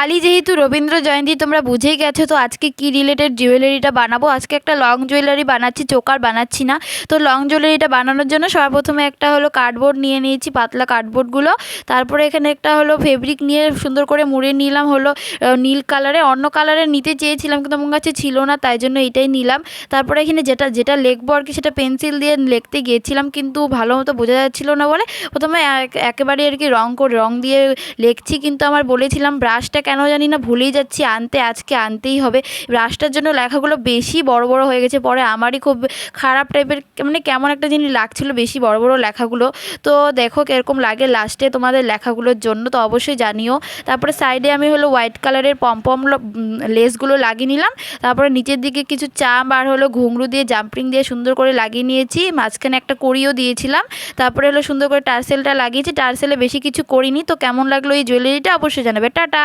কালই যেহেতু রবীন্দ্র জয়ন্তী তোমরা বুঝেই গেছো, তো আজকে কি রিলেটেড জুয়েলারিটা বানাবো। আজকে একটা লং জুয়েলারি বানাচ্ছি, চোকার বানাচ্ছি না। তো লং জুয়েলারিটা বানানোর জন্য সবার প্রথমে একটা হলো কার্ডবোর্ড নিয়ে নিয়েছি, পাতলা কার্ডবোর্ডগুলো। তারপরে এখানে একটা হলো ফেব্রিক নিয়ে সুন্দর করে মুড়ে নিলাম হলো নীল কালারে। অন্য কালারে নিতে চেয়েছিলাম কিন্তু আমার কাছে ছিল না, তাই জন্য এটাই নিলাম। তারপরে এখানে যেটা যেটা লিখবো আর কি, সেটা পেন্সিল দিয়ে লিখতে গিয়েছিলাম কিন্তু ভালো মতো বোঝা যাচ্ছিলো না বলে প্রথমে একেবারে আর কি রং দিয়ে লিখছি। কিন্তু আমার বলেছিলাম ব্রাশটা কেন জানি না ভুলেই যাচ্ছি আনতে, আজকে আনতেই হবে। ব্রাশটার জন্য লেখাগুলো বেশি বড় বড় হয়ে গেছে, পরে আমারই খুব খারাপ টাইপের মানে কেমন একটা জিনিস লাগছিলো বেশি বড় বড় লেখাগুলো। তো দেখো কীরকম লাগে লাস্টে তোমাদের লেখাগুলোর জন্য, তো অবশ্যই জানিও। তারপরে সাইডে আমি হলো হোয়াইট কালারের পম লেসগুলো লাগিয়ে নিলাম। তারপরে নিচের দিকে কিছু চাম আর হলো ঘুঙরু দিয়ে জাম্পিং দিয়ে সুন্দর করে লাগিয়ে নিয়েছি, মাঝখানে একটা কড়িও দিয়েছিলাম। তারপরে হলো সুন্দর করে টার্সেলটা লাগিয়েছি, টার্সেলে বেশি কিছু করিনি। তো কেমন লাগলো এই জুয়েলারিটা অবশ্যই জানাবে। টাটা।